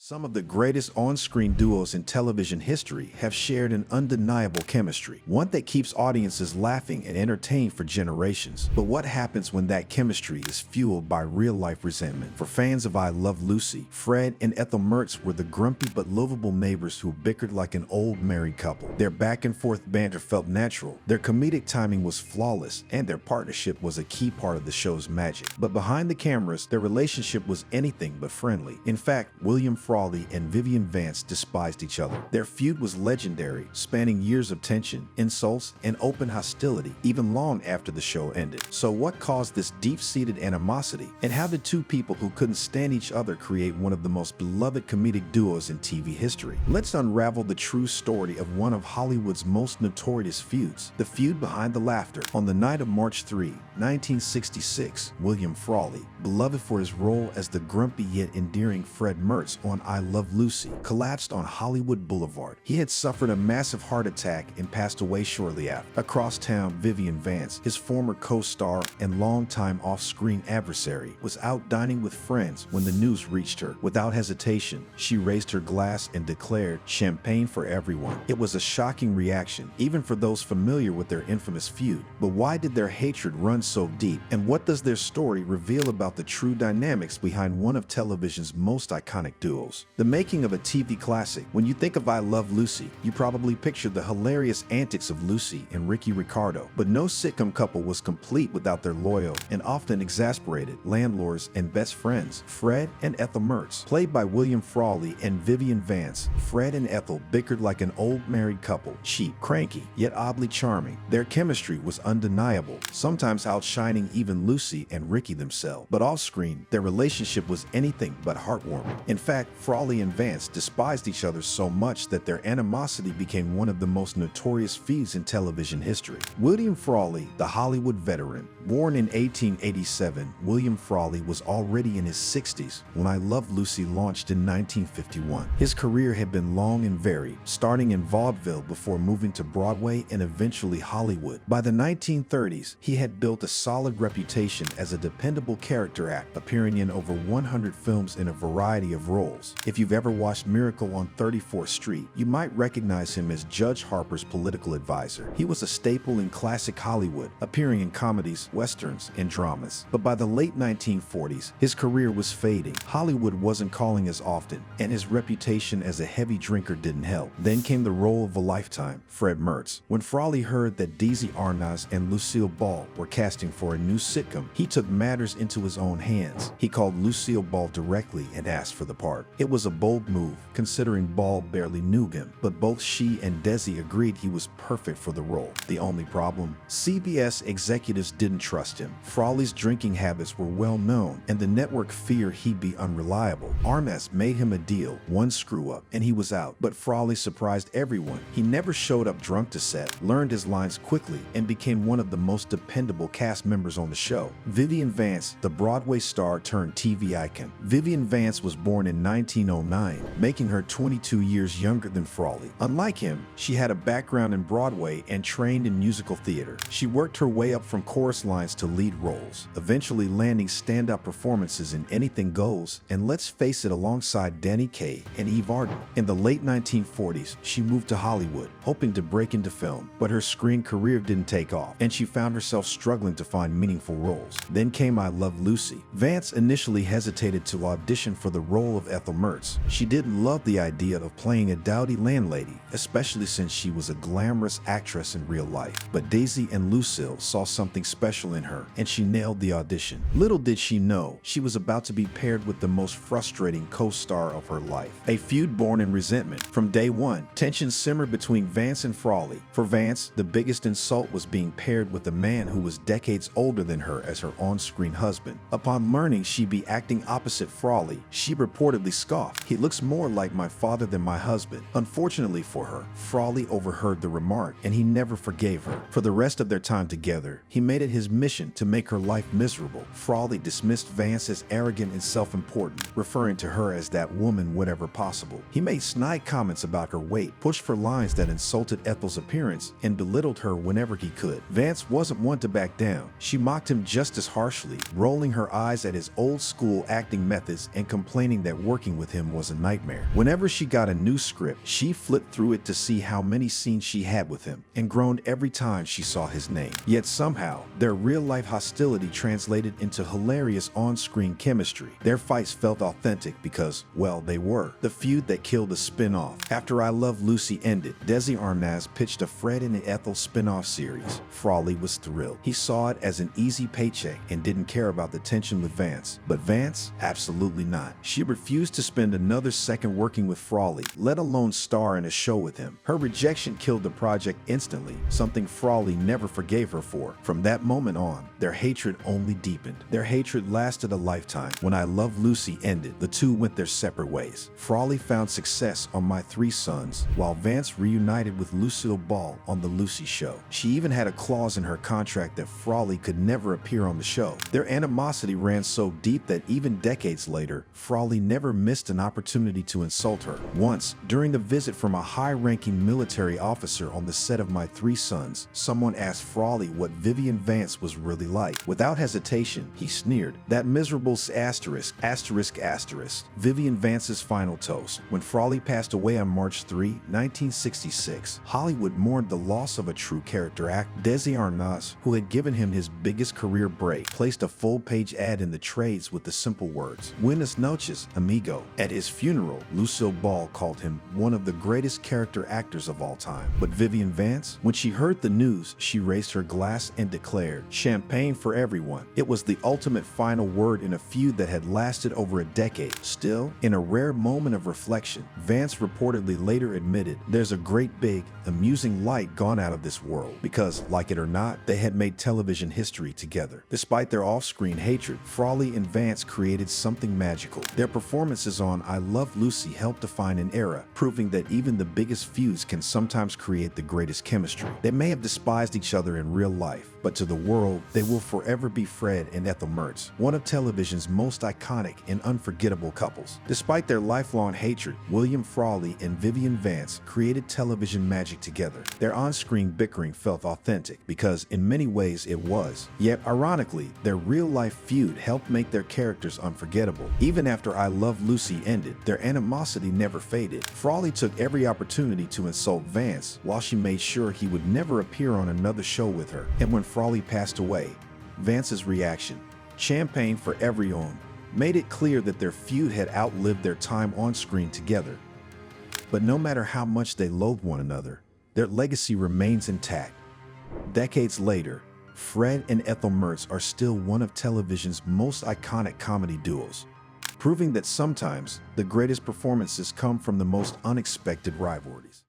Some of the greatest on-screen duos in television history have shared an undeniable chemistry, one that keeps audiences laughing and entertained for generations. But what happens when that chemistry is fueled by real-life resentment? For fans of I Love Lucy, Fred and Ethel Mertz were the grumpy but lovable neighbors who bickered like an old married couple. Their back-and-forth banter felt natural, their comedic timing was flawless, and their partnership was a key part of the show's magic. But behind the cameras, their relationship was anything but friendly. In fact, Frawley and Vivian Vance despised each other. Their feud was legendary, spanning years of tension, insults, and open hostility, even long after the show ended. So what caused this deep-seated animosity? And how did two people who couldn't stand each other create one of the most beloved comedic duos in TV history? Let's unravel the true story of one of Hollywood's most notorious feuds, the feud behind the laughter. On the night of March 3, 1966, William Frawley, beloved for his role as the grumpy yet endearing Fred Mertz on I Love Lucy, collapsed on Hollywood Boulevard. He had suffered a massive heart attack and passed away shortly after. Across town, Vivian Vance, his former co-star and longtime off-screen adversary, was out dining with friends when the news reached her. Without hesitation, she raised her glass and declared, "Champagne for everyone." It was a shocking reaction, even for those familiar with their infamous feud. But why did their hatred run so deep? And what does their story reveal about the true dynamics behind one of television's most iconic duos? The making of a TV classic. When you think of I Love Lucy, you probably picture the hilarious antics of Lucy and Ricky Ricardo. But no sitcom couple was complete without their loyal and often exasperated landlords and best friends, Fred and Ethel Mertz. Played by William Frawley and Vivian Vance, Fred and Ethel bickered like an old married couple, cheap, cranky, yet oddly charming. Their chemistry was undeniable, sometimes outshining even Lucy and Ricky themselves. But off-screen, their relationship was anything but heartwarming. In fact, Frawley and Vance despised each other so much that their animosity became one of the most notorious feuds in television history. William Frawley, the Hollywood veteran, born in 1887, William Frawley was already in his 60s when I Love Lucy launched in 1951. His career had been long and varied, starting in vaudeville before moving to Broadway and eventually Hollywood. By the 1930s, he had built a solid reputation as a dependable character actor, appearing in over 100 films in a variety of roles. If you've ever watched Miracle on 34th Street, you might recognize him as Judge Harper's political advisor. He was a staple in classic Hollywood, appearing in comedies, westerns, and dramas. But by the late 1940s, his career was fading. Hollywood wasn't calling as often, and his reputation as a heavy drinker didn't help. Then came the role of a lifetime, Fred Mertz. When Frawley heard that Daisy Arnaz and Lucille Ball were casting for a new sitcom, he took matters into his own hands. He called Lucille Ball directly and asked for the part. It was a bold move, considering Ball barely knew him, but both she and Desi agreed he was perfect for the role. The only problem? CBS executives didn't trust him. Frawley's drinking habits were well known, and the network feared he'd be unreliable. Arnaz made him a deal, one screw-up, and he was out. But Frawley surprised everyone. He never showed up drunk to set, learned his lines quickly, and became one of the most dependable cast members on the show. Vivian Vance, the Broadway star turned TV icon. Vivian Vance was born in 1909, making her 22 years younger than Frawley. Unlike him, she had a background in Broadway and trained in musical theater. She worked her way up from chorus lines to lead roles, eventually landing standout performances in Anything Goes, and let's face it, alongside Danny Kaye and Eve Arden. In the late 1940s, she moved to Hollywood, hoping to break into film, but her screen career didn't take off, and she found herself struggling to find meaningful roles. Then came I Love Lucy. Vance initially hesitated to audition for the role of Ethel Mertz. She didn't love the idea of playing a dowdy landlady, especially since she was a glamorous actress in real life. But Daisy and Lucille saw something special in her, and she nailed the audition. Little did she know, she was about to be paired with the most frustrating co-star of her life. A feud born in resentment. From day one, tension simmered between Vance and Frawley. For Vance, the biggest insult was being paired with a man who was decades older than her as her on-screen husband. Upon learning she'd be acting opposite Frawley, she reportedly scoffed, "He looks more like my father than my husband." Unfortunately for her, Frawley overheard the remark, and he never forgave her. For the rest of their time together, he made it his mission to make her life miserable. Frawley dismissed Vance as arrogant and self-important, referring to her as that woman whenever possible. He made snide comments about her weight, pushed for lines that insulted Ethel's appearance, and belittled her whenever he could. Vance wasn't one to back down. She mocked him just as harshly, rolling her eyes at his old-school acting methods and complaining that working with him was a nightmare. Whenever she got a new script, she flipped through it to see how many scenes she had with him, and groaned every time she saw his name. Yet somehow, their real-life hostility translated into hilarious on-screen chemistry. Their fights felt authentic because, well, they were. The feud that killed the spin-off. After I Love Lucy ended, Desi Arnaz pitched a Fred and Ethel spin-off series. Frawley was thrilled. He saw it as an easy paycheck and didn't care about the tension with Vance. But Vance? Absolutely not. She refused to spend another second working with Frawley, let alone star in a show with him. Her rejection killed the project instantly, something Frawley never forgave her for. From that moment on, their hatred only deepened. Their hatred lasted a lifetime. When I Love Lucy ended, the two went their separate ways. Frawley found success on My Three Sons, while Vance reunited with Lucille Ball on The Lucy Show. She even had a clause in her contract that Frawley could never appear on the show. Their animosity ran so deep that even decades later, Frawley never missed an opportunity to insult her. Once, during a visit from a high-ranking military officer on the set of My Three Sons, someone asked Frawley what Vivian Vance was really like. Without hesitation, he sneered, "That miserable asterisk, asterisk, asterisk." Vivian Vance's final toast. When Frawley passed away on March 3, 1966, Hollywood mourned the loss of a true character actor. Desi Arnaz, who had given him his biggest career break, placed a full-page ad in the trades with the simple words, "Buenas noches, amigo." At his funeral, Lucille Ball called him one of the greatest character actors of all time. But Vivian Vance? When she heard the news, she raised her glass and declared, "Champagne for everyone." It was the ultimate final word in a feud that had lasted over a decade. Still, in a rare moment of reflection, Vance reportedly later admitted, "There's a great big, amusing light gone out of this world," because, like it or not, they had made television history together. Despite their off-screen hatred, Frawley and Vance created something magical. Their performances on I Love Lucy helped define an era, proving that even the biggest feuds can sometimes create the greatest chemistry. They may have despised each other in real life, but to the world, they will forever be Fred and Ethel Mertz, one of television's most iconic and unforgettable couples. Despite their lifelong hatred, William Frawley and Vivian Vance created television magic together. Their on-screen bickering felt authentic because, in many ways, it was. Yet, ironically, their real-life feud helped make their characters unforgettable. Even after I Love Lucy ended, their animosity never faded. Frawley took every opportunity to insult Vance, while she made sure he would never appear on another show with her. And when Frawley passed away, Vance's reaction, "Champagne for everyone," made it clear that their feud had outlived their time on screen together. But no matter how much they loathed one another, their legacy remains intact. Decades later, Fred and Ethel Mertz are still one of television's most iconic comedy duos, proving that sometimes the greatest performances come from the most unexpected rivalries.